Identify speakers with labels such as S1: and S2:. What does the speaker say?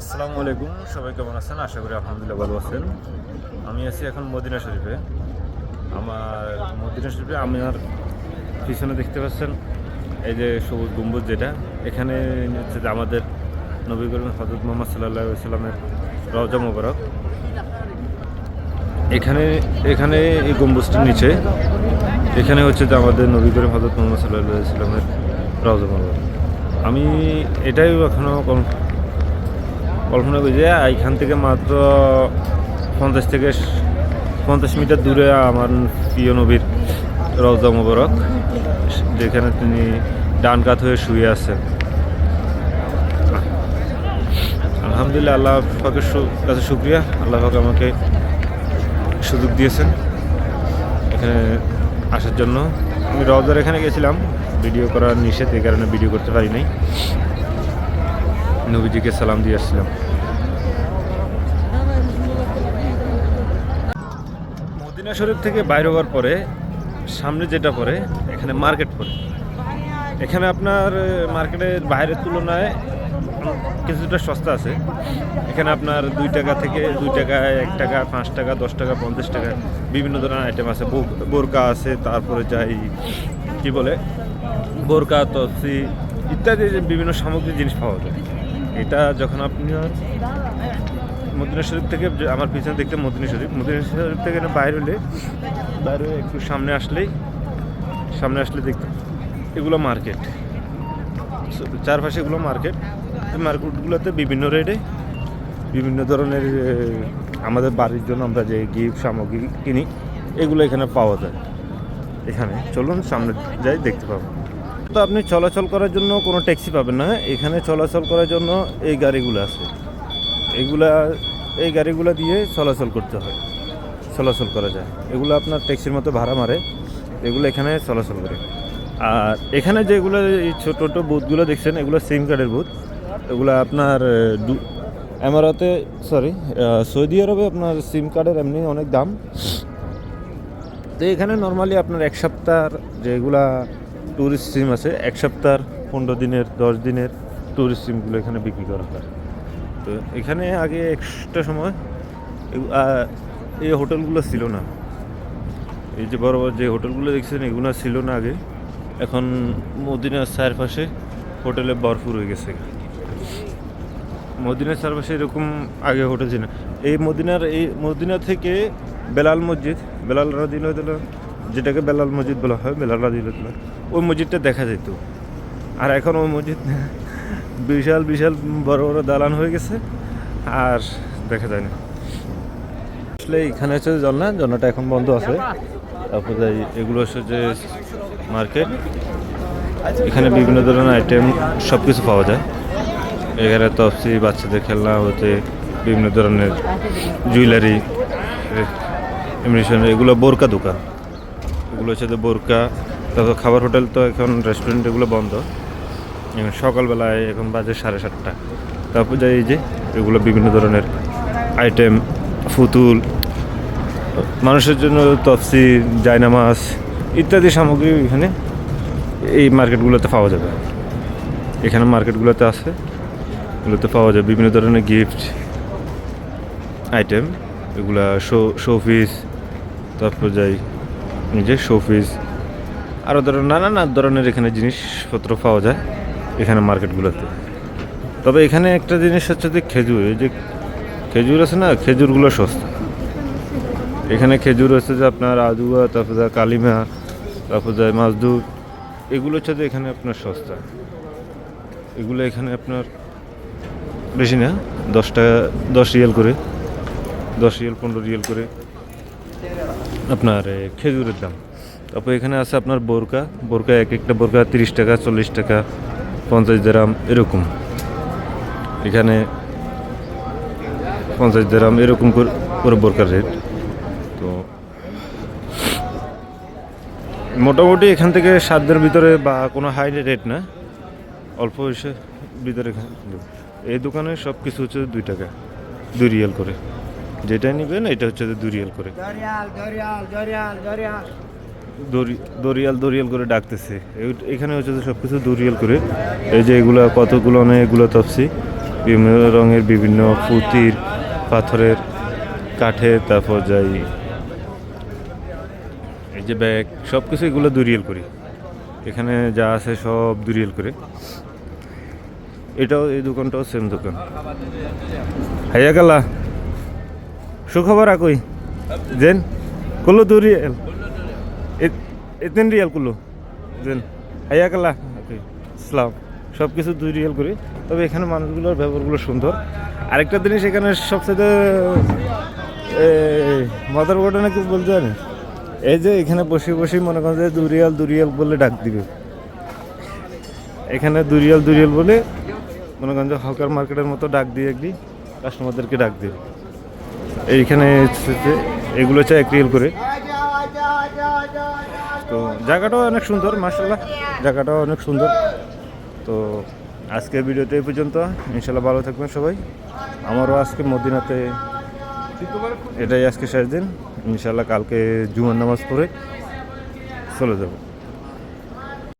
S1: আসসালামু আলাইকুম, সবাই কেমন আছেন? আশা করি আলহামদুলিল্লাহ ভালো আছেন। আমি আছি এখন মদিনা শরীফে। মদিনা শরীফে আমার পিছনে দেখতে পাচ্ছেন এই যে সবুজ গম্বুজ, যেটা এখানে হচ্ছে যে আমাদের নবী করিম হযরত মুহাম্মদ সাল্লাল্লাহু আলাইহি ওয়াসাল্লামের রওজা মোবারক। এখানে এখানে এই গম্বুজটির নিচে এখানে হচ্ছে যে আমাদের নবী করিম হযরত মুহাম্মদ সাল্লাল্লাহু আলাইহি ওয়াসাল্লামের রওজা মোবারক। আমি এটাই এখনও কল্পনা করি যে এইখান থেকে মাত্র 50 মিটার দূরে আমার প্রিয় নবীর রওজা মোবারক, যেখানে তিনি ডান কাত হয়ে শুয়ে আছেন। আলহামদুলিল্লাহ, আল্লাহ পাকের কাছে শুকরিয়া। আল্লাহ পাক আমাকে সুযোগ দিয়েছেন এখানে আসার জন্য। আমি রওজার এখানে গেছিলাম, ভিডিও করার নিষেধ, এই কারণে ভিডিও করতে পারি নাই। নবীজিকে সালাম দিয়ে আসছিলাম। মদিনা শরীফ থেকে বাইরে হওয়ার পরে সামনে যেটা পড়ে এখানে মার্কেট পড়ে। এখানে আপনার মার্কেটের বাইরের তুলনায় কিছুটা সস্তা আছে। এখানে আপনার 2 টাকা থেকে 2 টাকা, 1 টাকা, 5 টাকা, 10 টাকা, 50 টাকা বিভিন্ন ধরনের আইটেম আছে। বোরকা আছে, তারপরে যাই কি বলে বোরকা, তসি ইত্যাদি বিভিন্ন সামগ্রিক জিনিস পাওয়া যায়। এটা যখন আপনি মদিনা শরীফ থেকে, আমার পিছনে দেখতে মদিনা শরীফ থেকে বাইরে একটু সামনে আসলে দেখতে এগুলো মার্কেট, চারপাশে এগুলো মার্কেট। এই মার্কেটগুলোতে বিভিন্ন রেটে বিভিন্ন ধরনের আমাদের বাড়ির জন্য আমরা যে গিফট সামগ্রী কিনি এগুলো এখানে পাওয়া যায়। এখানে চলুন সামনে যাই, দেখতে পাবো। তো আপনি চলাচল করার জন্য কোনো ট্যাক্সি পাবেন না। এখানে চলাচল করার জন্য এই গাড়িগুলো আছে, এই গাড়িগুলো দিয়ে চলাচল করা যায়। এগুলো আপনার ট্যাক্সির মতো ভাড়া মারে, এগুলো এখানে চলাচল করে। আর এখানে যেগুলো এই ছোটো ছোটো বুথগুলো দেখছেন, এগুলো সিম কার্ডের বুথ। এগুলো আপনার সৌদি আরবে আপনার সিম কার্ডের এমনি অনেক দাম। তো এখানে নর্মালি আপনার 1 সপ্তাহ যেগুলা ট্যুরিস্ট সিম আছে, 1 সপ্তাহ, 15 দিনের, 10 দিনের ট্যুরিস্ট সিমগুলো এখানে বিক্রি করা হয়। তো এখানে আগে একটা সময় এই হোটেলগুলো ছিল না। এই যে বড় বড় যে হোটেলগুলো দেখছেন এগুলো ছিল না আগে। এখন মদিনার চারপাশে হোটেলে ভরপুর হয়ে গেছে। মদিনার চারপাশে এরকম আগে হোটেল ছিল না। এই মদিনা থেকে বেলাল রাদিয়াল্লাহু, যেটাকে বেলাল মসজিদ বলা হয়, বেলাল রাদিয়াল্লাহু, ওই মসজিদটা দেখা যেত। আর এখন ওই মসজিদ বিশাল বিশাল বড় বড় দালান হয়ে গেছে, আর দেখা যায় না। আসলে এখানে হচ্ছে ঝর্ণাটা এখন বন্ধ আছে। তারপরে এগুলো হচ্ছে যে মার্কেট, এখানে বিভিন্ন ধরনের আইটেম সব কিছু পাওয়া যায়। এখানে তফসি, বাচ্চাদের খেলনা হতে বিভিন্ন ধরনের জুয়েলারি, এগুলো বোরকা দোকান, এগুলো হচ্ছে যে বোরকা। তারপর খাবার হোটেল, তো এখন রেস্টুরেন্ট এগুলো বন্ধ। এখন সকালবেলায় এখন বাজে 7:30। তারপর যাই এই যে এগুলো বিভিন্ন ধরনের আইটেম, ফুতুল, মানুষের জন্য তফসি, জায়নামাজ ইত্যাদি সামগ্রী এখানে এই মার্কেটগুলোতে পাওয়া যাবে। এখানে মার্কেটগুলোতে আছে, এগুলোতে পাওয়া যায় বিভিন্ন ধরনের গিফট আইটেম। এগুলা শোপিস, তারপর যাই যে শোপিস, আরও নানা ধরনের এখানে জিনিসপত্র পাওয়া যায় এখানে মার্কেটগুলোতে। তবে এখানে একটা জিনিস হচ্ছে যে খেজুর, এই যে খেজুর আছে না, খেজুরগুলো সস্তা। এখানে খেজুর হচ্ছে যে আপনার আদুয়া, তারপর যায় কালিমা, তারপর যায় মাজদুর, এগুলো হচ্ছে যে এখানে আপনার সস্তা। এগুলো এখানে আপনার বেশি না, 10 টাকা, 10 রিয়াল করে, 10 রিয়াল 15 রিয়াল করে আপনার খেজুরের দাম। তারপর এখানে আছে আপনার বোরকা একটা বোরকা 30 টাকা, 40 টাকা, 50 দিরহাম এরকম। এখানে 50 দিরহাম এরকম করে বোরকার রেট। তো মোটামুটি এখান থেকে 7 দিনের ভিতরে, বা কোনো হাই রেট না, অল্প এসে ভিতরে। এই দোকানে সব কিছু হচ্ছে 2 টাকা, 2 রিয়াল করে। যেটাই নেবেন এটা হচ্ছে 2 রিয়াল করে, দরিয়াল করে ডাকতেছে। এখানে হচ্ছে যে সব কিছু 2 রিয়াল করে। এই যে এগুলো কতগুলো নেই, এগুলো তফসি, বিভিন্ন রঙের বিভিন্ন পুঁতির, পাথরের, কাঠের, তারপর যাই এই যে ব্যাগ, সব কিছু এগুলো 2 রিয়াল করে। এখানে যা আছে সব 2 রিয়াল করে। এটাও, এই দোকানটাও সেম দোকান। হাইয়া কালা সুখবর আকই জেন কুলো 2 রিয়াল, 3 রিয়াল কুলো জেন। হাইয়া কালা ইসলাম, সব কিছু 2 রিয়াল করে। তবে এখানে মানুষগুলোর ব্যবহারগুলো সুন্দর। আরেকটা জিনিস এখানে সবচেয়ে মজার ঘটনা কি বলতে জানেন, এই যে এখানে বসে বসে মনে করেন যে 2 রিয়াল 2 রিয়াল বলে ডাক দিবে। এখানে 2 রিয়াল 2 রিয়াল বলে মনে করেন যে হকার মার্কেটের মতো ডাক দিয়ে একদিন কাস্টমারদেরকে ডাক দিবে। এইখানে এগুলো হচ্ছে 1 রিয়াল করে। তো জায়গাটাও অনেক সুন্দর, মাশাআল্লাহ জায়গাটাও অনেক সুন্দর। তো আজকের ভিডিওতে এই পর্যন্ত। ইনশাল্লাহ ভালো থাকবেন সবাই। আমারও আজকে মদিনাতে এটাই আজকে শেষ দিন। ইনশাল্লাহ কালকে জুমার নামাজ পড়ে চলে যাব।